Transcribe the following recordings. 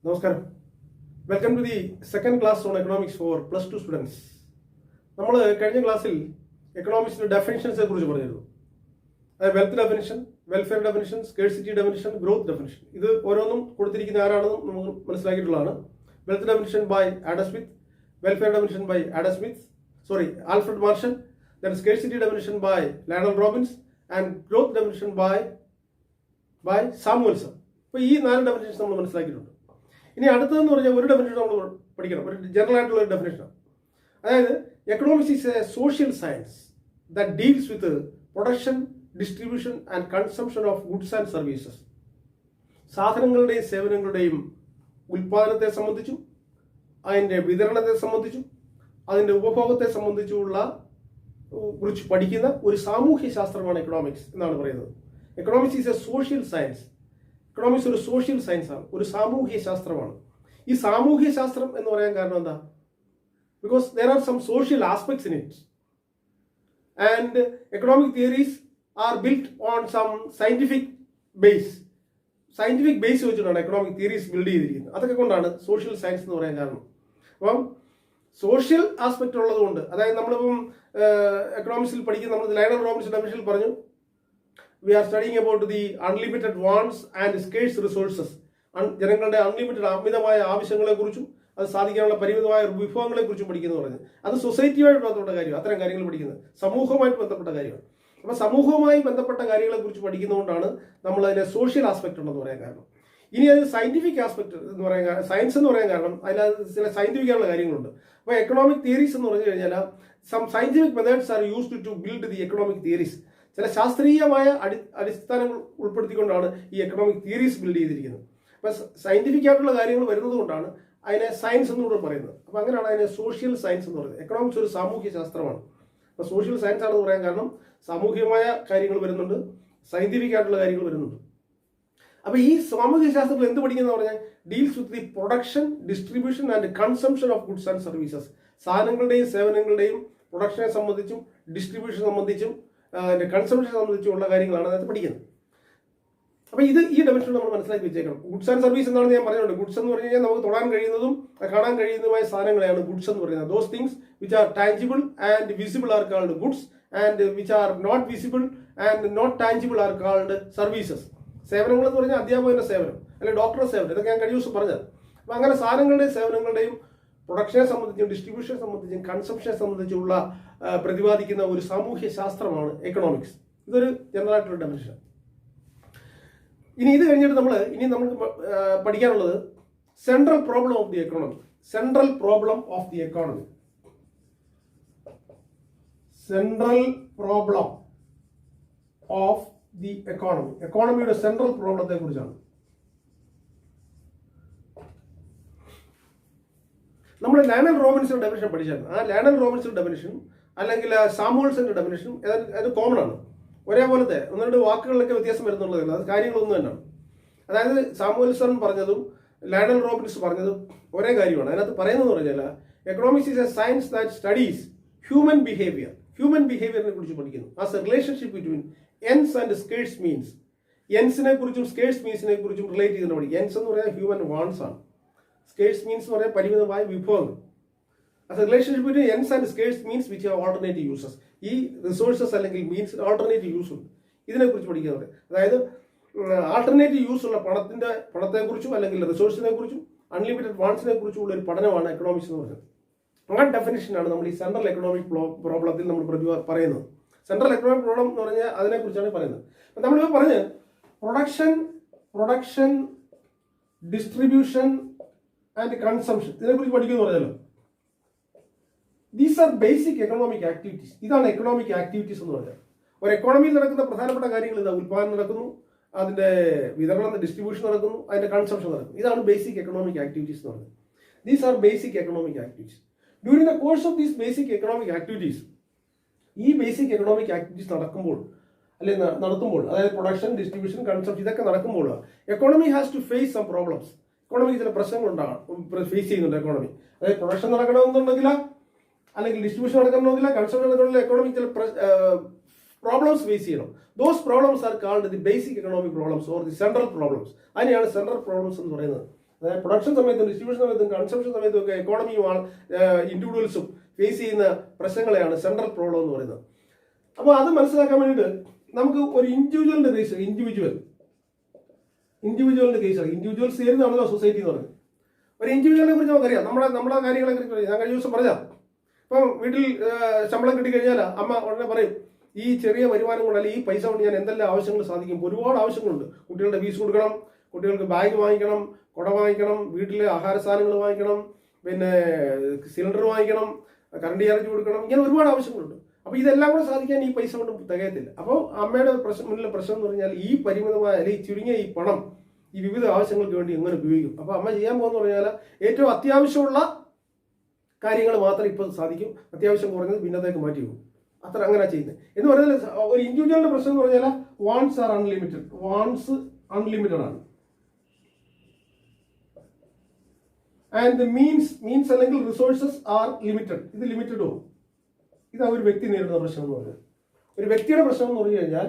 നമസ്കാരം. Welcome to the second class on economics for +2 students. നമ്മൾ കഴിഞ്ഞ ക്ലാസ്സിൽ എക്കണോമിക്സിന്റെ ഡെഫിനിഷൻസിനെ കുറിച്ച് പറഞ്ഞിരുന്നു. അതായത് wealth definition, welfare definition, scarcity definition, growth definition. ഇത് ഓരോന്നും കൊടുത്തിരിക്കുന്ന ആരാണെന്നും നമുക്ക് മനസ്സിലാക്കിയിട്ടുള്ളതാണ്. Wealth definition by Adam Smith, welfare definition by Alfred Marshall, then scarcity definition by Lionel Robbins and growth definition by Samuelson. അപ്പോൾ ഈ 4 ഡെഫിനിഷൻസ് നമ്മൾ മനസ്സിലാക്കിയിട്ടുണ്ട്. ഇനി അടുത്തതെന്ന് പറഞ്ഞാൽ ഒരു ഡെഫിനിഷൻ നമ്മൾ പഠിക്കണം, ഒരു ജനറൽ ആയിട്ടുള്ള ഒരു ഡെഫിനിഷനാണ്. അതായത് economics is a social science that deals with production, distribution and consumption of goods and services. സാധനങ്ങളുടെയും സേവനങ്ങളുടെയും ഉൽപ്പാദനത്തെ സംബന്ധിച്ചും അതിൻ്റെ വിതരണത്തെ സംബന്ധിച്ചും അതിൻ്റെ ഉപഭോഗത്തെ സംബന്ധിച്ചുള്ള കുറിച്ച് പഠിക്കുന്ന ഒരു സാമൂഹ്യ ശാസ്ത്രമാണ് എക്കണോമിക്സ് എന്നാണ് പറയുന്നത്. Economics is a social science. Economics ഒരു സോഷ്യൽ സയൻസ് ആണ്, ഒരു സാമൂഹ്യ ശാസ്ത്രമാണ്. ഈ സാമൂഹ്യ ശാസ്ത്രം എന്ന് പറയാൻ കാരണം എന്താ? Because there are some social aspects in it and economic theories are built on some scientific base. Scientific base വെച്ചിട്ടാണ് എക്കണോമിക് തിയറീസ് ബിൽഡ് ചെയ്തിരിക്കുന്നത്. അതൊക്കെ കൊണ്ടാണ് സോഷ്യൽ സയൻസ് എന്ന് പറയാൻ കാരണം. അപ്പം സോഷ്യൽ ആസ്പെക്ട് ഉള്ളതുകൊണ്ട്, അതായത് നമ്മളിപ്പം എക്കണോമിക്സിൽ പഠിക്കുന്ന നമ്മൾ ലയണൽ റോബിൻസ് ഡെഫിനിഷനിൽ പറഞ്ഞു, we are studying about the unlimited wants and scarce resources. ജനങ്ങളുടെ അൺലിമിറ്റഡ് അമിതമായ ആവശ്യങ്ങളെക്കുറിച്ചും അത് സാധിക്കാനുള്ള പരിമിതമായ വിഭവങ്ങളെക്കുറിച്ചും പഠിക്കുന്നു പറഞ്ഞു. അത് സൊസൈറ്റിയുമായിട്ട് ബന്ധപ്പെട്ട കാര്യമാണ്. അത്തരം കാര്യങ്ങൾ പഠിക്കുന്നത് സമൂഹവുമായിട്ട് ബന്ധപ്പെട്ട കാര്യമാണ്. അപ്പോൾ സമൂഹവുമായി ബന്ധപ്പെട്ട കാര്യങ്ങളെക്കുറിച്ച് പഠിക്കുന്നതുകൊണ്ടാണ് നമ്മൾ അതിനെ സോഷ്യൽ ആസ്പെക്ട് ഉണ്ടെന്ന് പറയാൻ കാരണം. ഇനി അത് സയന്റിഫിക് ആസ്പെക്ട് എന്ന് പറയാൻ, സയൻസ് എന്ന് പറയാൻ കാരണം അതിനകത്ത് ചില സയന്റിഫിക് ആയിട്ടുള്ള കാര്യങ്ങളുണ്ട്. അപ്പോൾ എക്കണോമിക് തിയറീസ് എന്ന് പറഞ്ഞു കഴിഞ്ഞാൽ some scientific methods are used to build the economic theories. ചില ശാസ്ത്രീയമായ അടിസ്ഥാനങ്ങൾ ഉൾപ്പെടുത്തിക്കൊണ്ടാണ് ഈ എക്കണോമിക് തിയറീസ് ബിൽഡ് ചെയ്തിരിക്കുന്നത്. അപ്പോൾ സയന്റിഫിക് ആയിട്ടുള്ള കാര്യങ്ങൾ വരുന്നത് കൊണ്ടാണ് അതിനെ സയൻസ് എന്നുകൂടെ പറയുന്നത്. അപ്പോൾ അങ്ങനെയാണ് അതിനെ സോഷ്യൽ സയൻസ് എന്ന് പറയുന്നത്. എക്കണോമിക്സ് ഒരു സാമൂഹ്യ ശാസ്ത്രമാണ്. അപ്പോൾ സോഷ്യൽ സയൻസ് ആണെന്ന് പറയാൻ കാരണം സാമൂഹികമായ കാര്യങ്ങൾ വരുന്നുണ്ട്, സയന്റിഫിക് ആയിട്ടുള്ള കാര്യങ്ങൾ വരുന്നുണ്ട്. അപ്പോൾ ഈ സാമൂഹ്യ ശാസ്ത്രത്തിൽ എന്ത് പഠിക്കുന്ന പറഞ്ഞാൽ deals with the production, distribution and consumption of goods and services. സാധനങ്ങളുടെയും സേവനങ്ങളുടെയും പ്രൊഡക്ഷനെ സംബന്ധിച്ചും ഡിസ്ട്രിബ്യൂഷൻ സംബന്ധിച്ചും കൺസംഷൻ സംബന്ധിച്ചുള്ള കാര്യങ്ങളാണ് അതിനകത്ത് പഠിക്കുന്നത്. അപ്പോൾ ഈ ഡെഫിനിഷൻ നമ്മൾ മനസ്സിലാക്കി വെച്ചേക്കണം. ഗുഡ്സ് ആൻഡ് സർവീസ് എന്നാണ് ഞാൻ പറഞ്ഞിട്ടുണ്ട്. ഗുഡ്സ് എന്ന് പറഞ്ഞു കഴിഞ്ഞാൽ നമുക്ക് തൊടാൻ കഴിയുന്നതും കാണാൻ കഴിയുന്നതുമായ സാധനങ്ങളെയാണ് ഗുഡ്സ് എന്ന് പറയുന്നത്. Those things which are tangible and visible are called goods and which are not visible and not tangible are called services. സേവനങ്ങൾ എന്ന് പറഞ്ഞാൽ അധ്യാപകന്റെ സേവനം അല്ലെങ്കിൽ ഡോക്ടറുടെ സേവനം, ഇതൊക്കെ ഞാൻ കഴിഞ്ഞ ദിവസം പറഞ്ഞത്. അപ്പം അങ്ങനെ സാധനങ്ങളുടെയും സേവനങ്ങളുടെയും പ്രൊഡക്ഷനെ സംബന്ധിച്ചും ഡിസ്ട്രിബ്യൂഷനെ സംബന്ധിച്ചും കൺസംഷനെ സംബന്ധിച്ചുള്ള പ്രതിപാദിക്കുന്ന ഒരു സാമൂഹ്യ ശാസ്ത്രമാണ് എക്കണോമിക്സ്. ഇതൊരു ജനറൽ ആയിട്ടുള്ള ഡെഫിനിഷൻ. ഇനി ഇത് കഴിഞ്ഞിട്ട് നമുക്ക് പഠിക്കാനുള്ളത് central problem of the economy. Central problem of the economy. Central problem of the economy. എക്കോണമിയുടെ സെൻട്രൽ പ്രോബ്ലത്തെ കുറിച്ചാണ്. നമ്മൾ ലയണൽ റോബിൻസിന്റെ ഡെഫിനിഷൻ പഠിച്ചായിരുന്നു. ആ ലയണൽ റോബിൻസിന്റെ ഡെഫിനിഷൻ അല്ലെങ്കിൽ സാമുവൽസന്റെ ഡെഫിനിഷൻ അത് കോമൺ ആണ്. ഒരേപോലത്തെ 1-2 വാക്കുകളിലൊക്കെ വ്യത്യാസം വരുന്നുള്ളതല്ല, അത് കാര്യങ്ങളൊന്നും തന്നെയാണ്. അതായത് സാമുവൽസൺ പറഞ്ഞതും ലയണൽ റോബിൻസ് പറഞ്ഞതും ഒരേ കാര്യമാണ്. അതിനകത്ത് പറയുന്നത് പറഞ്ഞാൽ economics is a science that studies human behaviour. Human ബിഹേവിയറിനെ കുറിച്ച് പഠിക്കുന്നു. As a relationship between ends and scarce means. എൻസിനെ കുറിച്ചും സ്കേഴ്സ് മീൻസിനെ കുറിച്ചും റിലേറ്റ് ചെയ്തിട്ട് പഠിക്കും. എൻസ് എന്ന് പറയാൻ ഹ്യൂമൻ വാണ്ട്സ് ആണ്. സ്കേഴ്സ് മീൻസ് എന്ന് പറയാൻ പരിമിതമായ വിഭവങ്ങൾ. As a relationship between ends and scarce means which have alternative uses. ഈ റിസോഴ്സസ് അല്ലെങ്കിൽ മീൻസ് ഓൾട്ടർനേറ്റീവ് യൂസ് ഉണ്ട്. ഇതിനെക്കുറിച്ച് പഠിക്കുന്നത്. അതായത് ആൾട്ടർനേറ്റീവ് യൂസ് ഉള്ള പണത്തെക്കുറിച്ചും അല്ലെങ്കിൽ റിസോഴ്സിനെ കുറിച്ചും അൺലിമിറ്റഡ് വാണ്ട്സിനെ കുറിച്ചും ഉള്ള ഒരു പഠനമാണ് എക്കണോമിക്സ് എന്ന് പറയുന്നത്. ആ ഡെഫിനിഷനാണ് നമ്മൾ ഈ സെൻട്രൽ എക്കണോമിക് പ്രോബ്ലത്തിൽ നമ്മൾ പറയുന്നത്. സെൻട്രൽ എക്കണോമിക് പ്രോബ്ലം എന്ന് പറഞ്ഞാൽ അതിനെക്കുറിച്ചാണ് പറയുന്നത്. അപ്പം നമ്മളിപ്പോൾ പറഞ്ഞ് പ്രൊഡക്ഷൻ, ഡിസ്ട്രിബ്യൂഷൻ ആൻഡ് കൺസംഷൻ ഇതിനെക്കുറിച്ച് പഠിക്കുമെന്ന് പറഞ്ഞല്ലോ. These are basic economic activities. ഇതാണ് എക്കണോമിക് ആക്ടിവിറ്റീസ് എന്ന് പറഞ്ഞാൽ. ഒരു എക്കോണമിയിൽ നടക്കുന്ന പ്രധാനപ്പെട്ട കാര്യങ്ങൾ ഇതാ: ഉൽപ്പാദനം നടക്കുന്നു, അതിൻ്റെ വിതരണം, ഡിസ്ട്രിബ്യൂഷൻ നടക്കുന്നു, അതിൻ്റെ കൺസംഷൻ നടക്കുന്നു. ഇതാണ് ബേസിക് എക്കണോമിക് ആക്ടിവിറ്റീസ് എന്ന് പറയുന്നത്. These are basic economic activities. During the course of these basic economic activities, ഈ ബേസിക് എക്കണോമിക് ആക്ടിവിറ്റീസ് നടത്തുമ്പോൾ അതായത് പ്രൊഡക്ഷൻ, ഡിസ്ട്രിബ്യൂഷൻ, കൺസംഷൻ ഇതൊക്കെ നടക്കുമ്പോൾ economy has to face some problems. എക്കോണമിക്ക് ചില പ്രശ്നങ്ങൾ ഫേസ് ചെയ്യുന്നുണ്ട് എക്കോണമി. അതായത് പ്രൊഡക്ഷൻ നടക്കണമെന്നുണ്ടെങ്കിൽ അല്ലെങ്കിൽ ഡിസ്ട്രിബ്യൂഷൻ നടക്കണമെന്നില്ല, കൺസംഷൻ നടക്കണമെന്നില്ല, എക്കോണമിക് ചില പ്രോബ്ലംസ് ഫേസ് ചെയ്യണം. Those problems are called the basic economic problems or the central problems. അതിനെയാണ് സെൻട്രൽ പ്രോബ്ലംസ് എന്ന് പറയുന്നത്. അതായത് പ്രൊഡക്ഷൻ സമയത്തും ഡിസ്ട്രിബ്യൂഷൻ സമയത്തും കൺസംഷൻ സമയത്തും ഒക്കെ എക്കോണമിയും ഇൻഡിവിജ്വൽസും ഫേസ് ചെയ്യുന്ന പ്രശ്നങ്ങളെയാണ് സെൻട്രൽ പ്രോബ്ലം എന്ന് പറയുന്നത്. അപ്പോൾ അത് മനസ്സിലാക്കാൻ വേണ്ടിയിട്ട് നമുക്ക് ഒരു ഇൻഡിവിജ്വലിന്റെ കേസ് ഇൻഡിവിജ്വലിന്റെ കേസാണ്. ഇൻഡിവിജ്വൽസ് ചേരുന്നതാണല്ലോ സൊസൈറ്റി എന്ന് പറയുന്നത്. ഒരു ഇൻഡിവിജ്വലിനെ കുറിച്ച് നമുക്കറിയാം, നമ്മുടെ കാര്യങ്ങളെ കുറിച്ച് ഞാൻ കഴിഞ്ഞ ദിവസം പറഞ്ഞാൽ, ഇപ്പം വീട്ടിൽ ശമ്പളം കിട്ടിക്കഴിഞ്ഞാൽ അമ്മ ഉടനെ പറയും ഈ ചെറിയ വരുമാനം കൊണ്ട് അല്ലെങ്കിൽ ഈ പൈസ കൊണ്ട് ഞാൻ എന്തെല്ലാം ആവശ്യങ്ങൾ സാധിക്കും. ഒരുപാട് ആവശ്യങ്ങളുണ്ട്. കുട്ടികളുടെ ഫീസ് കൊടുക്കണം, കുട്ടികൾക്ക് ബാഗ് വാങ്ങിക്കണം, കുട വാങ്ങിക്കണം, വീട്ടിലെ ആഹാര സാധനങ്ങൾ വാങ്ങിക്കണം, പിന്നെ സിലിണ്ടർ വാങ്ങിക്കണം, കറണ്ട് ചാർജ് കൊടുക്കണം, ഇങ്ങനെ ഒരുപാട് ആവശ്യങ്ങളുണ്ട്. അപ്പോൾ ഇതെല്ലാം കൂടെ സാധിക്കാൻ ഈ പൈസ കൊണ്ട് തികയത്തില്ല. അപ്പോൾ അമ്മയുടെ മുന്നിലെ പ്രശ്നം എന്ന് പറഞ്ഞാൽ ഈ പരിമിതമായ അല്ലെങ്കിൽ ചുരുങ്ങിയ ഈ പണം ഈ വിവിധ ആവശ്യങ്ങൾക്ക് വേണ്ടി എങ്ങനെ ഉപയോഗിക്കും. അപ്പോൾ അമ്മ ചെയ്യാൻ പോകുന്ന പറഞ്ഞാൽ ഏറ്റവും അത്യാവശ്യമുള്ള കാര്യങ്ങൾ മാത്രം ഇപ്പോൾ സാധിക്കും, അത്യാവശ്യം കുറഞ്ഞത് ഭിന്നതയ്ക്ക് മാറ്റി പോകും. അങ്ങനെ ചെയ്യുന്നത് എന്ന് പറഞ്ഞാൽ ഒരു ഇൻഡിവിജ്വലിന്റെ പ്രശ്നം എന്ന് പറഞ്ഞാൽ wants are unlimited. Wants unlimited ആണ്. ആൻഡ് മീൻസ് അല്ലെങ്കിൽ റിസോഴ്സസ് ആർ ലിമിറ്റഡ്. ഇത് ലിമിറ്റഡ് പോകും. ഇതാണ് ഒരു വ്യക്തി നേരിടുന്ന പ്രശ്നം എന്ന് പറഞ്ഞാൽ. ഒരു വ്യക്തിയുടെ പ്രശ്നം എന്ന് പറഞ്ഞു കഴിഞ്ഞാൽ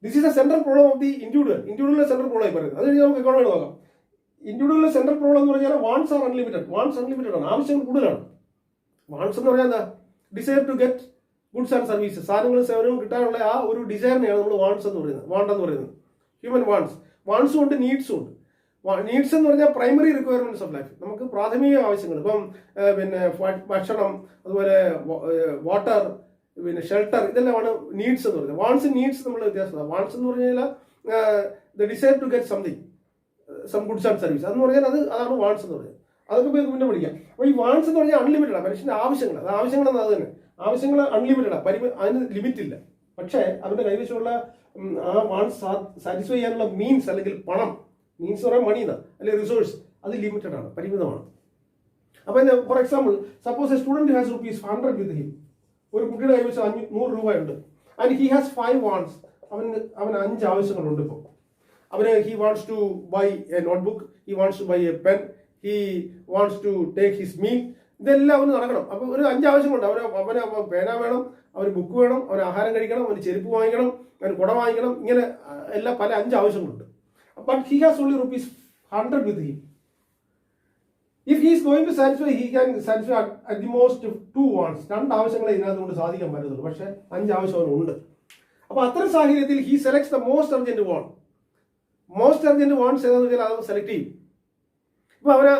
this is a central problem of the ഇൻഡിവിജ്വലിന്റെ സെൻട്രൽ പ്രോബ്ലം ആയി പറയുന്നത്. അത് കഴിഞ്ഞ് നമുക്ക് എക്കോണമി നോക്കാം. ഇൻഡിവിജ്വലിന്റെ സെൻട്രൽ പ്രോബ്ലം എന്ന് പറഞ്ഞാൽ wants are unlimited. Wants unlimited ആണ്, ആവശ്യങ്ങൾ കൂടുതലാണ്. വാണ്ട്സ് എന്ന് പറഞ്ഞാൽ എന്താ? Desire to get goods and services, സാധനങ്ങളും സേവനവും കിട്ടാനുള്ള ആ ഒരു ഡിസയറിനെയാണ് നമ്മൾ വാണ്ട്സ് എന്ന് പറയുന്നത്. വാണ്ട് എന്ന് പറയുന്നത് ഹ്യൂമൻ വാണ്ട്സും ഉണ്ട്, നീഡ്സും ഉണ്ട്. നീഡ്സ് എന്ന് പറഞ്ഞാൽ പ്രൈമറി റിക്വയർമെന്റ്സ് ഓഫ് ലൈഫ്, നമുക്ക് പ്രാഥമിക ആവശ്യങ്ങൾ. ഇപ്പം പിന്നെ ഭക്ഷണം, അതുപോലെ വാട്ടർ, പിന്നെ ഷെൽട്ടർ, ഇതെല്ലാമാണ് നീഡ്സ് എന്ന് പറയുന്നത്. വാണ്ട്സ് നീഡ്സ് നമ്മൾ വ്യത്യാസമാണ്. വാണ്ട്സ് എന്ന് പറഞ്ഞാൽ the desire to get some goods and service, അതെന്ന് പറഞ്ഞാൽ അതാണ് വാണ്ട്സ് എന്ന് പറയുന്നത്. അതൊക്കെ പിന്നെ പഠിക്കാം. അപ്പോൾ ഈ വാണ്ട്സ് എന്ന് പറഞ്ഞാൽ അൺലിമിറ്റഡ് ആണ്. മനുഷ്യന്റെ ആവശ്യങ്ങൾ, അത് ആവശ്യങ്ങളെന്ന് അത് തന്നെ, ആവശ്യങ്ങൾ അൺലിമിറ്റഡ് ആണ്, അതിന് ലിമിറ്റ് ഇല്ല. പക്ഷേ അവന്റെ കൈവശമുള്ള ആ വാണ്ട്സ് സാറ്റിസ്ഫൈ ചെയ്യാനുള്ള മീൻസ് അല്ലെങ്കിൽ പണം, മീൻസ് പറയാൻ മണി എന്നാ അല്ലെങ്കിൽ റിസോഴ്സ്, അത് ലിമിറ്റഡ് ആണ്, പരിമിതമാണ്. അപ്പോൾ for example, suppose a student has ₹100 with him. ഒരു കുട്ടിയുടെ കൈവശം 100 രൂപയുണ്ട്. And he has 5 wants. അവന് 5 ആവശ്യങ്ങളുണ്ട്. ഇപ്പോൾ he wants to buy a notebook, he wants to buy a pen, he wants to take his meal. ഇതെല്ലാം അവന് നടക്കണം. അപ്പോൾ ഒരു 5 ആവശ്യങ്ങളുണ്ട്. അവന് പേന വേണം, അവന് ബുക്ക് വേണം, അവന് ആഹാരം കഴിക്കണം, അവന് ചെരുപ്പ് വാങ്ങിക്കണം, അവന് കുട വാങ്ങിക്കണം, ഇങ്ങനെ എല്ലാം പല 5 ആവശ്യങ്ങളുണ്ട്. But he has only ₹100 with him. If he is going to satisfy, he can satisfy at the most 2 wants. 2 ആവശ്യങ്ങളെ ഇതിനകത്തുകൊണ്ട് സാധിക്കാൻ പറ്റത്തുള്ളൂ. പക്ഷെ 5 ആവശ്യം അവനുണ്ട്. അപ്പോൾ അത്തരം സാഹചര്യത്തിൽ he selects the most urgent want. Most urgent wants ഏതാണെന്ന് വെച്ചാൽ അത് സെലക്ട് ചെയ്യും. ഇപ്പോൾ അവന്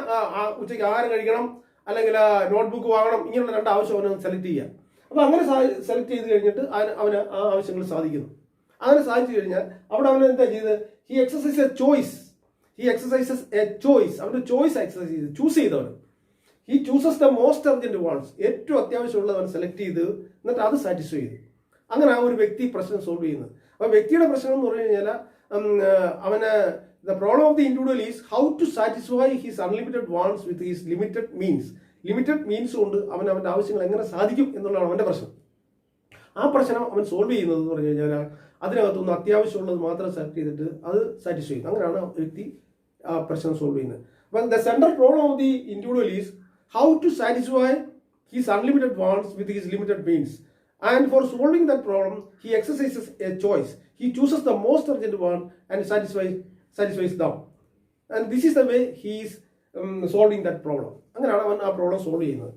ഉച്ചയ്ക്ക് ആഹാരം കഴിക്കണം, അല്ലെങ്കിൽ നോട്ട്ബുക്ക് വാങ്ങണം, ഇങ്ങനെയുള്ള 2 ആവശ്യം അവന് സെലക്ട് ചെയ്യുക. അപ്പോൾ അങ്ങനെ സെലക്ട് ചെയ്ത് കഴിഞ്ഞിട്ട് അവന് ആ ആവശ്യങ്ങൾ സാധിക്കുന്നു. അങ്ങനെ സാധിച്ചു കഴിഞ്ഞാൽ അവിടെ അവൻ എന്താ ചെയ്ത്? He exercise A choice. അവന്റെ ചോയ്സ് എക്സസൈസ് ചെയ്ത് ചൂസ് ചെയ്തവൻ. He chooses the most urgent wants. ഏറ്റവും അത്യാവശ്യമുള്ളത് അവൻ സെലക്ട് ചെയ്ത് എന്നിട്ട് അത് സാറ്റിസ്ഫൈ ചെയ്തു. അങ്ങനെ ആ ഒരു വ്യക്തി പ്രശ്നം സോൾവ് ചെയ്യുന്നത്. അപ്പോൾ വ്യക്തിയുടെ പ്രശ്നം എന്ന് പറഞ്ഞു കഴിഞ്ഞാൽ അവന് the problem of the individual is how to satisfy his unlimited wants with his limited means കൊണ്ട് അവന്റെ ആവശ്യങ്ങൾ എങ്ങനെ സാധിക്കും എന്നുള്ളതാണ് അവന്റെ പ്രശ്നം. ആ പ്രശ്നം അവൻ സോൾവ് ചെയ്യുന്നത് എന്ന് പറഞ്ഞു കഴിഞ്ഞാൽ അതിനകത്തൊന്ന് അത്യാവശ്യമുള്ളത് മാത്രം സെലക്ട് ചെയ്തിട്ട് അത് സാറ്റിസ്ഫൈ ചെയ്യും. അങ്ങനെയാണ് വ്യക്തി ആ പ്രശ്നം സോൾവ് ചെയ്യുന്നത്. അപ്പം the central problem of the individual is how to satisfy his unlimited wants with his limited means. And for solving that problem he exercises a choice. He chooses the most urgent want and satisfies them. And this is the way he is solving that problem. അങ്ങനെയാണ് അവൻ ആ problem solve ചെയ്യുന്നത്.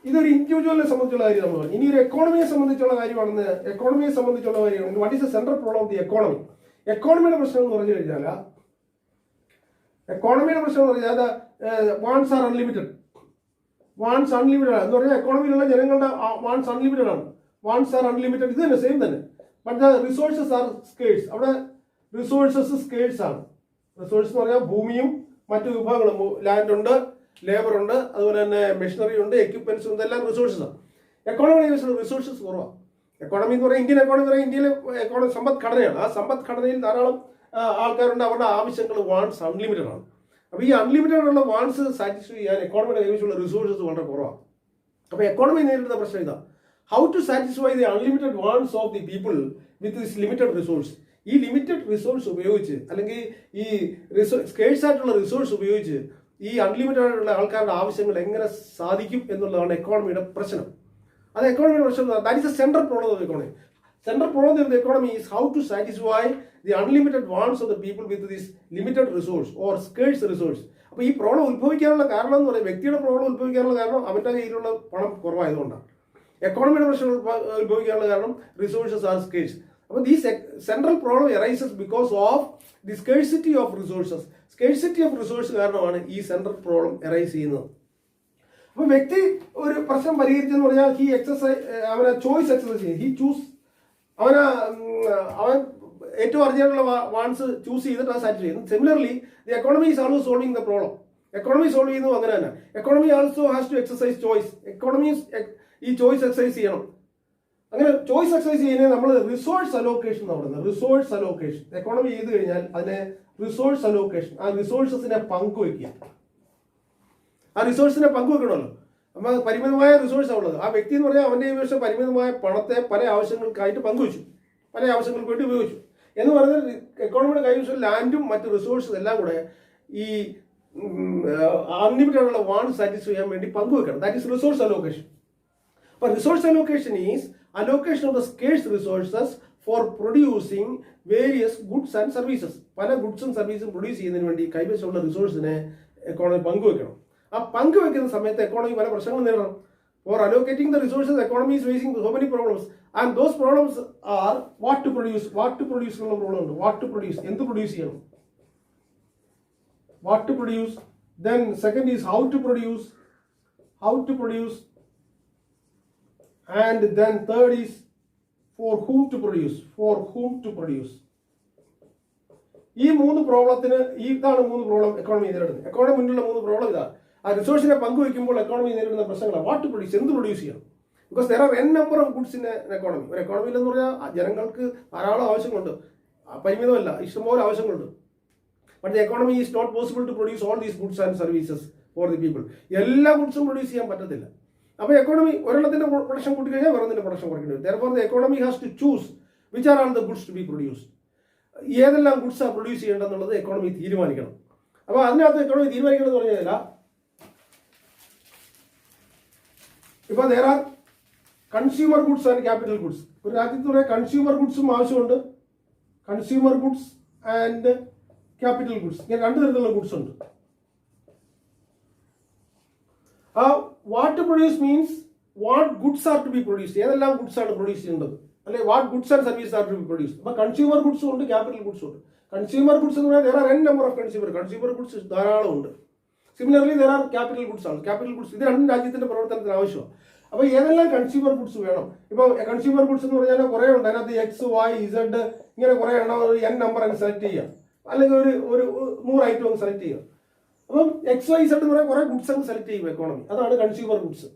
ഇതൊരു ഇൻഡിവിജ്വലിനെ സംബന്ധിച്ചുള്ള കാര്യം നമ്മൾ പറഞ്ഞു. ഇനി ഒരു എക്കോണമിയെ സംബന്ധിച്ചുള്ള കാര്യമാണെന്ന് what is the central problem of the economy. എക്കോണമിയുടെ പ്രശ്നം എന്ന് പറഞ്ഞു കഴിഞ്ഞാൽ വാണ്ട്സ് ആർ അൺലിമിറ്റഡ് എന്ന് പറഞ്ഞാൽ എക്കോണമിയിലുള്ള ജനങ്ങളുടെ വാണ്ട്സ് അൺലിമിറ്റഡ് ആണ്. വാണ്ട്സ് ആർ അൺലിമിറ്റഡ്, ഇത് തന്നെ സെയിം തന്നെ. But the resources R scarce. അവിടെ റിസോഴ്സസ് സ്കേഴ്സ് ആണ്. റിസോഴ്സ് എന്ന് പറഞ്ഞാൽ ഭൂമിയും മറ്റു വിഭവങ്ങളും, ലാൻഡ് ഉണ്ട്, ലേബർ ഉണ്ട്, അതുപോലെ തന്നെ മെഷീനറി ഉണ്ട്, എക്യുപ്മെന്റ്സ് ഉണ്ട്, എല്ലാം റിസോഴ്സസാണ്. എക്കോണമിയുടെ റിസോഴ്സസ് കുറവാണ്. എക്കോണമി എന്ന് പറയുന്നത് ഇന്ത്യൻ എക്കോണമി എന്ന് പറയുന്നത് ഇന്ത്യയിലെ സമ്പദ്ഘടനയാണ്. ആ സമ്പദ്ഘടനയിൽ ധാരാളം ആൾക്കാരുണ്ട്. അവരുടെ ആവശ്യങ്ങൾ വാണ്ട്സ് അൺലിമിറ്റഡ് ആണ്. അപ്പോൾ ഈ അൺലിമിറ്റഡ് ഉള്ള വാണ്ട്സ് സാറ്റിസ്ഫൈ ചെയ്യാൻ എക്കോണമിയുടെ കൈവശമുള്ള റിസോഴ്സസ് വളരെ കുറവാണ്. അപ്പോൾ എക്കോണമി നേരിടുന്ന പ്രശ്നം ഇതാ, how to satisfy the unlimited wants of the people with this limited resource. ഈ ലിമിറ്റഡ് റിസോഴ്സ് ഉപയോഗിച്ച്, അല്ലെങ്കിൽ ഈ സ്കേഴ്സ് ആയിട്ടുള്ള റിസോഴ്സ് ഉപയോഗിച്ച് ഈ അൺലിമിറ്റഡ് ആയിട്ടുള്ള ആൾക്കാരുടെ ആവശ്യങ്ങൾ എങ്ങനെ സാധിക്കും എന്നുള്ളതാണ് എക്കോണമിയുടെ പ്രശ്നം. അത് എക്കോണമിയുടെ പ്രശ്നം. That is a central problem of economy. Central problem of the economy is how to satisfy the unlimited wants of the people with this limited resource or scarce resource. അപ്പോൾ ഈ പ്രോബ്ലം ഉത്ഭവിക്കാനുള്ള കാരണം എന്ന് പറയുന്നത് വ്യക്തിയുടെ പ്രോബ്ലം ഉത്ഭവിക്കാനുള്ള കാരണം അവൻ്റെ കയ്യിലുള്ള പണം കുറവായതുകൊണ്ടാണ്. എക്കോണമിയുടെ പ്രശ്നം ഉത്ഭവിക്കാനുള്ള കാരണം റിസോഴ്സസ് ആർ സ്കേഴ്സ്. അപ്പോൾ ഈ central problem arises because of the scarcity of resources. Scarcity of resource കാരണമാണ് ഈ സെൻട്രൽ പ്രോബ്ലം എറൈസ് ചെയ്യുന്നത്. അപ്പോൾ വ്യക്തി ഒരു പ്രശ്നം പരിഹരിച്ചെന്ന് പറഞ്ഞാൽ ഹി എക്സസൈസ്, അവനെ ചോയ്സ് എക്സസൈസ് ചെയ്യും. ഹി ചൂസ്, അവൻ ഏറ്റവും അർജന്റുള്ള വാൺസ് ചൂസ് ചെയ്തിട്ട് അത് സാറ്റിസ്ഫൈ ചെയ്യുന്നു. Similarly the economy is also solving the problem. Economy solve ചെയ്യുന്നു അങ്ങനെ തന്നെ. Economy also has to exercise choice. Economy ഈ ചോയ്സ് എക്സസൈസ് ചെയ്യണം. അങ്ങനെ ചോയ്സ് എക്സസൈസ് ചെയ്യുന്നത് നമ്മൾ റിസോഴ്സ് അലോക്കേഷൻ എന്ന് പറയുന്നത്. റിസോഴ്സ് അലോക്കേഷൻ എക്കോണമി ചെയ്ത് കഴിഞ്ഞാൽ അതിനെ റിസോഴ്സ് അലോക്കേഷൻ, ആ റിസോഴ്സസിനെ പങ്കുവയ്ക്കുക. ആ റിസോഴ്സിനെ പങ്കുവെക്കണമല്ലോ. നമ്മൾ പരിമിതമായ റിസോഴ്സാണ് ഉള്ളത്. ആ വ്യക്തി എന്ന് പറഞ്ഞാൽ അവൻ്റെ പക്ഷേ പരിമിതമായ പണത്തെ പല ആവശ്യങ്ങൾക്കായിട്ട് പങ്കുവച്ചു, പല ആവശ്യങ്ങൾക്ക് വേണ്ടി ഉപയോഗിച്ചു എന്ന് പറയുന്നത് എക്കോണമിയുടെ കൈവശം ലാൻഡും മറ്റ് റിസോഴ്സും എല്ലാം കൂടെ ഈ അൺലിമിറ്റഡ് ആയിട്ടുള്ള വാണ്ട് സാറ്റിസ്ഫൈ ചെയ്യാൻ വേണ്ടി പങ്കുവെക്കണം. That is resource allocation. അപ്പോൾ resource allocation is allocation of the scarce resources for producing various goods and services. പല ഗുഡ്സും സർവീസും പ്രൊഡ്യൂസ് ചെയ്യുന്നതിന് വേണ്ടി കൈവശമുള്ള റിസോഴ്സിനെ എക്കോണമി പങ്കുവെക്കണം. ആ പങ്കുവെക്കുന്ന സമയത്ത് എക്കോണമി പല പ്രശ്നങ്ങൾ നേരിടണം. For allocating the resources, the economy is facing so many problems, and those problems are what to produce. What to produce എന്നുള്ള പ്രോബ്ലം ഉണ്ട്. What to produce, എന്ത് പ്രൊഡ്യൂസ് ചെയ്യണം, what to produce. Then second is how to produce, and then third is for whom to produce. ഈ മൂന്ന് പ്രോബ്ലത്തിന് ഇതാണ് മൂന്ന് problem economy നേരിടുന്നത്. Economy മുന്നിലുള്ള മൂന്ന് പ്രോബ്ലം ഇതാണ്. ആ റിസോഴ്സിനെ പങ്കുവയ്ക്കുമ്പോൾ എക്കോണമി നേരിടുന്ന പ്രശ്നങ്ങളാണ്. വാട്ട് ടു പ്രൊഡ്യൂസ്, എന്ത് പ്രൊഡ്യൂസ് ചെയ്യണം. Because there are n number of goods in economy. ഒരു എക്കോണമിയിൽ എന്ന് പറഞ്ഞാൽ ജനങ്ങൾക്ക് ധാരാളം ആവശ്യങ്ങളുണ്ട്, പരിമിതമല്ല, ഇഷ്ടംപോലെ ആവശ്യങ്ങളുണ്ട്. But the economy is not possible to produce all these goods and services for the people. എല്ലാ ഗുഡ്സും പ്രൊഡ്യൂസ് ചെയ്യാൻ പറ്റത്തില്ല. അപ്പോൾ എക്കോണമി ഒരെണ്ണത്തിന്റെ പ്രൊഡക്ഷൻ കൂട്ടിക്കഴിഞ്ഞാൽ വേറൊന്നിന്റെ പ്രൊഡക്ഷൻ കുറയ്ക്കേണ്ടി വരും. therefore the economy has to choose which are all the goods to be produced. ഏതെല്ലാം ഗുഡ്സാണ് പ്രൊഡ്യൂസ് ചെയ്യേണ്ടതെന്നുള്ളത് എക്കോണമി തീരുമാനിക്കണം. അപ്പോൾ അതിനകത്ത് എക്കോണമി തീരുമാനിക്കണമെന്ന് പറഞ്ഞാൽ ഇപ്പോൾ there are consumer goods and capital goods. ഒരു രാജ്യത്ത് കുറേ കൺസ്യൂമർ ഗുഡ്സും ആവശ്യമുണ്ട്, consumer goods and capital goods, ഇങ്ങനെ രണ്ട് തരത്തിലുള്ള ഗുഡ്സ് ഉണ്ട്. What to produce means what goods are to be produce, ഏതെല്ലാം ഗുഡ്സ് ആണ് പ്രൊഡ്യൂസ് ചെയ്യേണ്ടത്, അല്ലെ what goods and service are to be produce. അപ്പോൾ കൺസ്യൂമർ ഗുഡ്സും ഉണ്ട്, ക്യാപിറ്റൽ ഗുഡ്സും ഉണ്ട്. കൺസ്യൂമർ ഗുഡ്സ് എന്ന് പറഞ്ഞാൽ there are n number of consumer goods ധാരാളം ഉണ്ട്. Similarly there are capital goods ആണ്. ക്യാപിറ്റൽ ഗുഡ്സ് ഇത് രണ്ടും രാജ്യത്തിന്റെ പ്രവർത്തനത്തിന് ആവശ്യമാണ്. അപ്പോൾ ഏതെല്ലാം കൺസ്യൂമർ ഗുഡ്സ് വേണം. ഇപ്പോൾ കൺസ്യൂമർ ഗുഡ്സ് എന്ന് പറഞ്ഞാൽ കുറേ ഉണ്ട്. അതിനകത്ത് എക്സ് വൈ ഇസഡ് ഇങ്ങനെ കുറേ എണ്ണം, ഒരു n നമ്പർ അങ്ങ് സെലക്ട് ചെയ്യുക, അല്ലെങ്കിൽ ഒരു 100 ഐറ്റം അങ്ങ് സെലക്ട് ചെയ്യുക. അപ്പം എക്സ് വൈ ഇസഡ് എന്ന് പറഞ്ഞാൽ കുറേ ഗുഡ്സ് അങ്ങ് സെലക്ട് ചെയ്യും എക്കോണമി. അതാണ് കൺസ്യൂമർ ഗുഡ്സ്.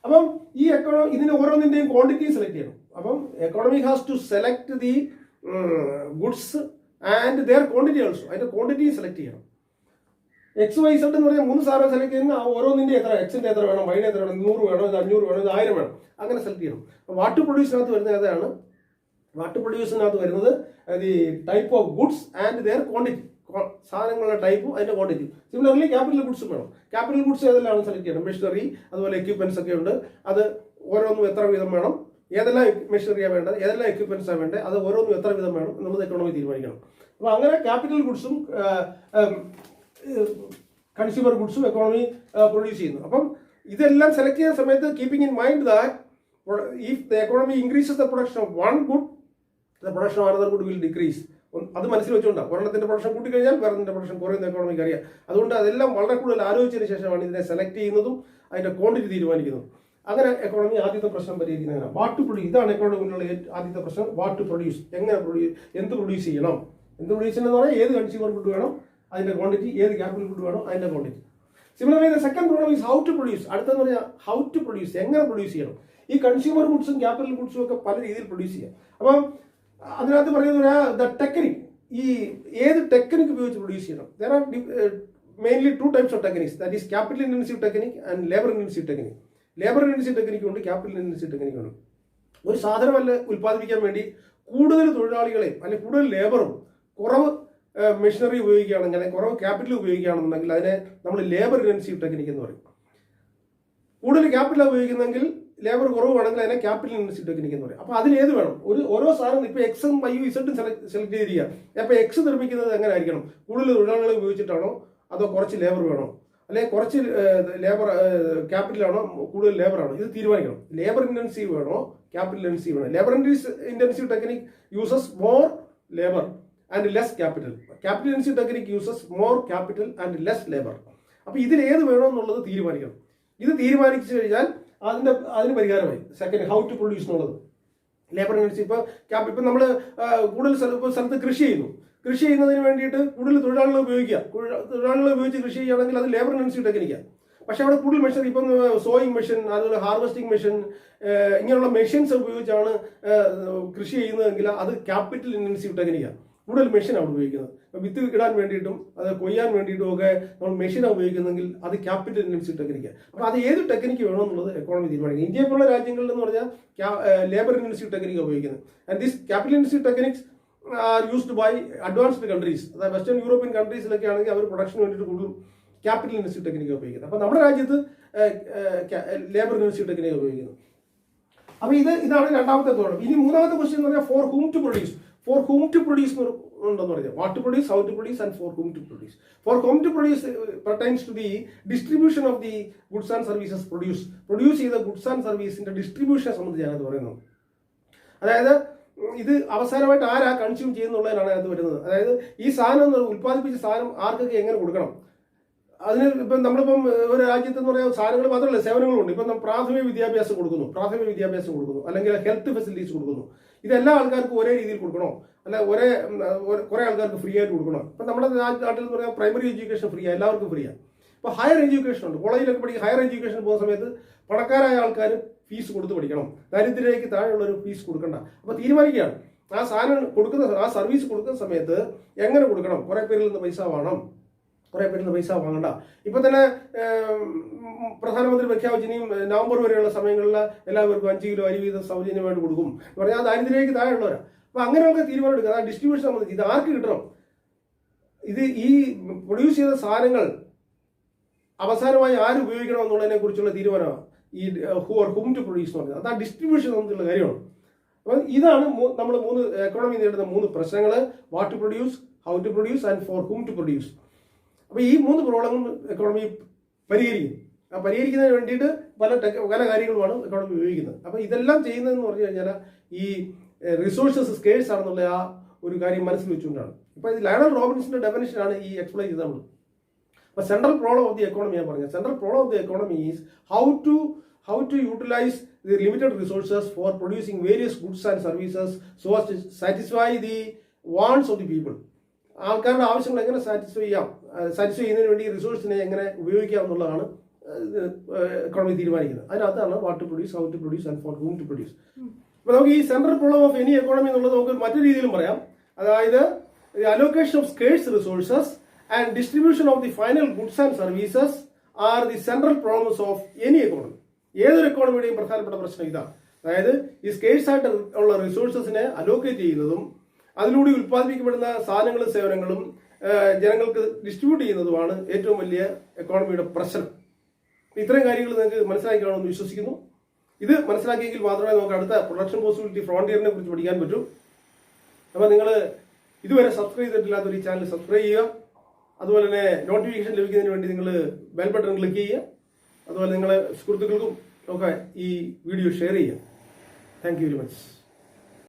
അപ്പം ഈ എക്കോണമി ഇതിന് ഓരോന്നിൻ്റെയും ക്വാണ്ടിറ്റി സെലക്ട് ചെയ്യണം. അപ്പം economy has to select the goods and their quantity also. അതിന്റെ ക്വാണ്ടിറ്റി സെലക്ട് ചെയ്യണം. എക്സ് വൈ സെഡ് എന്ന് പറഞ്ഞാൽ 3 സാധനം സെലക്ട് ചെയ്യുന്ന ഓരോന്നിന്റെ എത്ര, എക്സിന്റെ എത്ര വേണം, വൈയുടെ എത്ര വേണം, 100 വേണം, ഇത് 500 വേണം, ഇത് 1000 വേണം, അങ്ങനെ സെലക്ട് ചെയ്യണം. വാട്ട് പ്രൊഡ്യൂസിനകത്ത് വരുന്നത് അതാണ്. വാട്ട് പ്രൊഡ്യൂസിനകത്ത് വരുന്നത് the type of goods and their quantity, സാധനങ്ങളുടെ ടൈപ്പും അതിന്റെ ക്വാണ്ടിറ്റി. സിമിലർലി ക്യാപിറ്റൽ ഗുഡ്സും വേണം. ക്യാപിറ്റൽ ഗുഡ്സ് ഏതെല്ലാം സെലക്ട് ചെയ്യണം. മെഷീനറി അതുപോലെ എക്യുപ്മെന്റ്സ് ഒക്കെ ഉണ്ട്. അത് ഓരോന്നും എത്ര വീതം വേണം, ഏതെല്ലാം മെഷീനറിയാണ് വേണ്ടത്, ഏതെല്ലാം എക്യുപ്മെന്റ്സാണ് വേണ്ടത്, അത് ഓരോന്നും എത്ര വീതം വേണം എന്നുള്ളത് എക്കോണമി തീരുമാനിക്കണം. അപ്പോൾ അങ്ങനെ ക്യാപിറ്റൽ ഗുഡ്സും കൺസ്യൂമർ ഗുഡ്സും എക്കോണമി പ്രൊഡ്യൂസ് ചെയ്യുന്നു. അപ്പം ഇതെല്ലാം സെലക്ട് ചെയ്യുന്ന സമയത്ത് keeping in mind that if the economy increases the production of one good, the production of another good will decrease. അത് മനസ്സിൽ വെച്ചുകൊണ്ടാണ്. ഒരെണ്ണത്തിന്റെ പ്രൊഡക്ഷൻ കൂട്ടിക്കഴിഞ്ഞാൽ വേറൊന്നിന്റെ പ്രൊഡക്ഷൻ കുറയുന്ന എക്കോണമിക്ക് അറിയാം. അതുകൊണ്ട് അതെല്ലാം വളരെ കൂടുതൽ ആലോചിച്ചതിന് ശേഷമാണ് ഇതിനെ സെലക്ട് ചെയ്യുന്നതും അതിന്റെ ക്വാണ്ടിറ്റി തീരുമാനിക്കുന്നതും. അങ്ങനെ എക്കോണമി ആദ്യത്തെ പ്രശ്നം പരിഹരിക്കുന്നതാണ്. വാട്ട് ടു പ്രൊഡ്യൂസ്, ഇതാണ് എക്കോണമിയിലുള്ള ആദ്യത്തെ പ്രശ്നം. വാട്ട് ടു പ്രൊഡ്യൂസ്, എങ്ങനെ പ്രൊഡ്യൂസ്, എന്ത് പ്രൊഡ്യൂസ് ചെയ്യണം. എന്ത് പ്രൊഡ്യൂസ് ചെയ്യണം എന്ന് പറഞ്ഞാൽ ഏത് കൺസ്യൂമർ ഗുഡ് വേണം അതിന്റെ ക്വാണ്ടിറ്റി, ഏത് ക്യാപിറ്റൽ ഗുഡ് വേണം അതിന്റെ quantity. Similarly the second problem is how to produce. അടുത്തെന്ന് പറഞ്ഞാൽ ഹൗ ടു പ്രൊഡ്യൂസ്, എങ്ങനെ പ്രൊഡ്യൂസ് ചെയ്യണം. ഈ കൺസ്യൂമർ ഗുഡ്സും ക്യാപിറ്റൽ ഗുഡ്സും ഒക്കെ പല രീതിയിൽ പ്രൊഡ്യൂസ് ചെയ്യാം. അപ്പം അതിനകത്ത് പറയുന്നത് ദ ടെക്നിക്, ഈ ഏത് ടെക്നിക് ഉപയോഗിച്ച് പ്രൊഡ്യൂസ് ചെയ്യണം. There are mainly 2 types of techniques, that is capital intensive technique and labour intensive technique. Labour intensive ടെക്നിക്കും ഉണ്ട്, ക്യാപിറ്റൽ ഇന്റൻസീവ് ടെക്നിക്കും ഉണ്ട്. ഒരു സാധനം ഉൽപ്പാദിപ്പിക്കാൻ വേണ്ടി കൂടുതൽ തൊഴിലാളികളെയും അല്ലെങ്കിൽ കൂടുതൽ ലേബറും കുറവ് മെഷീനറി ഉപയോഗിക്കുകയാണെങ്കിൽ, കുറവ് ക്യാപിറ്റൽ ഉപയോഗിക്കുകയാണെന്നുണ്ടെങ്കിൽ അതിനെ നമ്മൾ ലേബർ ഇന്റൻസീവ് ടെക്നിക് എന്ന് പറയും. കൂടുതൽ ക്യാപിറ്റൽ ഉപയോഗിക്കുന്നെങ്കിൽ ലേബർ കുറവാണെങ്കിൽ അതിനെ ക്യാപിറ്റൽ ഇന്റൻസീവ് ടെക്നിക് എന്ന് പറയും. അപ്പോൾ അതിലേത് വേണം, ഓരോ സാധനം ഇപ്പോൾ എക്സും വൈയും ഇസഡും സെലക്ട് ചെയ്തിരിക്കുക. അപ്പോൾ എക്സ് നിർമ്മിക്കുന്നത് എങ്ങനെ ആയിരിക്കണം, കൂടുതൽ തൊഴിലാളികളെ ഉപയോഗിച്ചിട്ടാണോ അതോ കുറച്ച് ലേബർ വേണോ, അല്ലെങ്കിൽ കുറച്ച് ലേബർ ക്യാപിറ്റലാണോ കൂടുതൽ ലേബറാണോ, ഇത് തീരുമാനിക്കണം. ലേബർ ഇന്റൻസീവ് വേണോ ക്യാപിറ്റൽ ഇന്റൻസീവ് വേണോ. Labour intensive technique uses more labour and less capital. Capital intensive technique uses more capital and less labour. അപ്പൊ ഇതിൽ ഏത് വേണോ എന്നുള്ളത് തീരുമാനിക്കണം. ഇത് തീരുമാനിച്ചു കഴിഞ്ഞാൽ അതിന് പരിഹാരമായി. സെക്കൻഡ്, ഹൗ ടു പ്രൊഡ്യൂസ് എന്നുള്ളത്. ലേബർ ഇന്റൻസീവ് ഇപ്പൊ നമ്മൾ കൂടുതൽ സ്ഥലത്ത് കൃഷി ചെയ്യുന്നതിന് വേണ്ടിയിട്ട് കൂടുതൽ തൊഴിലാളികളെ ഉപയോഗിച്ച് കൃഷി ചെയ്യുകയാണെങ്കിൽ അത് ലേബർ ഇന്റൻസീവ് ടെക്നിക്കാണ്. പക്ഷെ അവിടെ കൂടുതൽ മെഷീൻ, ഇപ്പം സോയിങ് മെഷീൻ, അതുപോലെ ഹാർവെസ്റ്റിംഗ് മെഷീൻ, ഇങ്ങനെയുള്ള മെഷീൻസ് ഉപയോഗിച്ചാണ് കൃഷി ചെയ്യുന്നതെങ്കിൽ അത് ക്യാപിറ്റൽ ഇന്റൻസീവ് ടെക്നിക്കാണ്. കൂടുതൽ മെഷീൻ ആണ് ഉപയോഗിക്കുന്നത്. വിത്ത് ഇടാൻ വേണ്ടിയിട്ടും അത് കൊയ്യാൻ വേണ്ടിയിട്ടും ഒക്കെ നമ്മൾ മെഷീനാണ് ഉപയോഗിക്കുന്നെങ്കിൽ അത് ക്യാപിറ്റൽ ഇന്റൻസീവ് ടെക്നിക്കാണ്. അപ്പോൾ അത് ഏത് ടെക്നിക്ക് വേണമെന്നുള്ളത് എക്കോണമി തീരുമാനിക്കും. ഇന്ത്യയെ പോലുള്ള രാജ്യങ്ങളിൽ എന്ന് പറഞ്ഞാൽ ലേബർ ഇന്റൻസീവ് ടെക്നിക്കാണ് ഉപയോഗിക്കുന്നത്. And this capital intensive techniques are used by advanced countries. അതായത് വെസ്റ്റേൺ യൂറോപ്യൻ കൺട്രീസിലൊക്കെ ആണെങ്കിൽ അവർ പ്രൊഡക്ഷന് വേണ്ടിയിട്ട് കൂടുതലും ക്യാപിറ്റൽ ഇന്റൻസീവ് ടെക്നിക്കാണ് ഉപയോഗിക്കുന്നത്. അപ്പോൾ നമ്മുടെ രാജ്യത്ത് ലേബർ ഇന്റൻസീവ് ടെക്നിക്കാണ് ഉപയോഗിക്കുന്നത്. അപ്പോൾ ഇതാണ് രണ്ടാമത്തെ തോളം. ഇനി മൂന്നാമത്തെ ക്വസ്റ്റ്യൻ എന്ന് പറഞ്ഞാൽ for whom to produce. For whom to produce ഉണ്ടെന്ന് പറഞ്ഞാൽ what to produce, how to produce and for whom to produce. For whom to produce pertains to the distribution of the goods and services produce ചെയ്ത goods and സർവീസിന്റെ ഡിസ്ട്രിബ്യൂഷനെ സംബന്ധിച്ചാണ് അത് പറയുന്നത്. അതായത് ഇത് അവസാനമായിട്ട് ആരാ കൺസ്യൂം ചെയ്യുന്നുള്ളതിനാണ് അത് വരുന്നത്. അതായത് ഈ സാധനം ഉൽപ്പാദിപ്പിച്ച സാധനം ആർക്കൊക്കെ എങ്ങനെ കൊടുക്കണം. അതിന് ഇപ്പം നമ്മളിപ്പം ഒരു രാജ്യത്ത് എന്ന് പറയാൻ സാധനങ്ങൾ മാത്രമല്ല സേവനങ്ങളുണ്ട്. ഇപ്പം പ്രാഥമിക വിദ്യാഭ്യാസം കൊടുക്കുന്നു, അല്ലെങ്കിൽ ഹെൽത്ത് ഫെസിലിറ്റീസ് കൊടുക്കുന്നു. ഇതെല്ലാ ആൾക്കാർക്കും ഒരേ രീതിയിൽ കൊടുക്കണോ, അല്ല കുറെ ആൾക്കാർക്ക് ഫ്രീ ആയിട്ട് കൊടുക്കണോ. ഇപ്പം നമ്മുടെ നാട്ടിൽ എന്ന് പറയാൻ പ്രൈമറി എഡ്യൂക്കേഷൻ ഫ്രീ, എല്ലാവർക്കും ഫ്രീയാണ്. ഇപ്പോൾ ഹയർ എഡ്യൂക്കേഷൻ ഉണ്ട്. കോളേജിലൊക്കെ പഠിക്കുക, ഹയർ എഡ്യൂക്കേഷൻ പോകുന്ന സമയത്ത് പണക്കാരായ ആൾക്കാർ ഫീസ് കൊടുത്ത് പഠിക്കണം, ദരിദ്രരേക്ക് താഴെയുള്ളൊരു ഫീസ് കൊടുക്കണ്ട. അപ്പോൾ തീരുമാനിക്കുകയാണ് ആ സാധനം കൊടുക്കുന്ന, ആ സർവീസ് കൊടുക്കുന്ന സമയത്ത് എങ്ങനെ കൊടുക്കണം. കുറെ പേരിൽ നിന്ന് പൈസ വേണം, കുറെ പേരിൽ നിന്ന് പൈസ വാങ്ങണ്ട. ഇപ്പൊ തന്നെ പ്രധാനമന്ത്രി പ്രഖ്യാപിച്ചു ഇനിയും നവംബർ വരെയുള്ള സമയങ്ങളിൽ എല്ലാവർക്കും 5 കിലോ അരി വീതം സൗജന്യമായിട്ട് കൊടുക്കും എന്ന് പറഞ്ഞാൽ ആ ദരിദ്രരേക്ക് താഴെയുള്ളവരാ. അപ്പൊ അങ്ങനെയൊക്കെ തീരുമാനം എടുക്കുക. ആ ഡിസ്ട്രിബ്യൂഷൻ സംബന്ധിച്ച് ഇത് ആർക്ക് കിട്ടണം, ഇത് ഈ പ്രൊഡ്യൂസ് ചെയ്ത സാധനങ്ങൾ അവസാനമായി ആര് ഉപയോഗിക്കണം എന്നുള്ളതിനെ കുറിച്ചുള്ള തീരുമാനമാണ് ഈ ഹൂം ടു പ്രൊഡ്യൂസ് എന്ന് പറഞ്ഞത്. അത് ആ ഡിസ്ട്രിബ്യൂഷൻ സംബന്ധിച്ചുള്ള കാര്യമാണ്. അപ്പം ഇതാണ് നമ്മൾ എക്കോണമി നേരിടുന്ന 3 പ്രശ്നങ്ങൾ: what to produce, how to produce and for whom to produce. അപ്പോൾ ഈ 3 പ്രോബ്ലങ്ങളും എക്കോണമി പരിഹരിക്കും. ആ പരിഹരിക്കുന്നതിന് വേണ്ടിയിട്ട് പല കാര്യങ്ങളുമാണ് എക്കോണമി ഉപയോഗിക്കുന്നത്. അപ്പോൾ ഇതെല്ലാം ചെയ്യുന്നതെന്ന് പറഞ്ഞു കഴിഞ്ഞാൽ ഈ റിസോഴ്സസ് സ്കേഴ്സ് ആണെന്നുള്ള ആ ഒരു കാര്യം മനസ്സിൽ വെച്ചുകൊണ്ടാണ്. ഇപ്പോൾ ഇത് ലയണൽ റോബിൻസിന്റെ ഡെഫിനിഷനാണ് ഈ എക്സ്പ്ലെയിൻ ചെയ്തത് നമ്മൾ. അപ്പോൾ central problem of the economy ഞാൻ പറഞ്ഞത്. Central problem of the economy is how to utilize the limited resources for producing various goods and services so as to satisfy the wants of the people. ആൾക്കാരുടെ ആവശ്യങ്ങൾ എങ്ങനെ satisfy ചെയ്യുന്നതിന് വേണ്ടി റിസോഴ്സിനെ എങ്ങനെ ഉപയോഗിക്കാം എന്നുള്ളതാണ് എക്കോണമി തീരുമാനിക്കുന്നത്. അതിനകത്താണ് what to produce, how to produce and for whom to produce. അപ്പോൾ നമുക്ക് ഈ central problem of any economy എന്നുള്ളത് നമുക്ക് മറ്റൊരു രീതിയിലും പറയാം. അതായത് allocation of scarce resources and distribution of the final goods and services are the central problems of any economy. ഏതൊരു എക്കോണമിയുടെയും പ്രധാനപ്പെട്ട പ്രശ്നം ഇതാണ്. അതായത് ഈ സ്കേഴ്സ് ആയിട്ട് ഉള്ള റിസോഴ്സസിനെ അലോക്കേറ്റ് ചെയ്യുന്നതും അതിലൂടെ ഉൽപ്പാദിപ്പിക്കപ്പെടുന്ന സാധനങ്ങളും സേവനങ്ങളും ജനങ്ങൾക്ക് ഡിസ്ട്രിബ്യൂട്ട് ചെയ്യുന്നതുമാണ് ഏറ്റവും വലിയ എക്കോണമിയുടെ പ്രശ്നം. ഇത്രയും കാര്യങ്ങൾ നിങ്ങൾക്ക് മനസ്സിലാക്കിയാണെന്ന് വിശ്വസിക്കുന്നു. ഇത് മനസ്സിലാക്കിയെങ്കിൽ മാത്രമേ നമുക്ക് അടുത്ത പ്രൊഡക്ഷൻ പോസിബിലിറ്റി ഫ്രോണ്ടിയറിനെ കുറിച്ച് പഠിക്കാൻ പറ്റൂ. അപ്പോൾ നിങ്ങൾ ഇതുവരെ സബ്സ്ക്രൈബ് ചെയ്തിട്ടില്ലാത്തൊരു ഈ ചാനൽ സബ്സ്ക്രൈബ് ചെയ്യുക. അതുപോലെ തന്നെ നോട്ടിഫിക്കേഷൻ ലഭിക്കുന്നതിന് വേണ്ടി നിങ്ങൾ ബെൽ ബട്ടൺ ക്ലിക്ക് ചെയ്യുക. അതുപോലെ നിങ്ങളെ സുഹൃത്തുക്കൾക്കും ഒക്കെ ഈ വീഡിയോ ഷെയർ ചെയ്യുക. Thank you very much.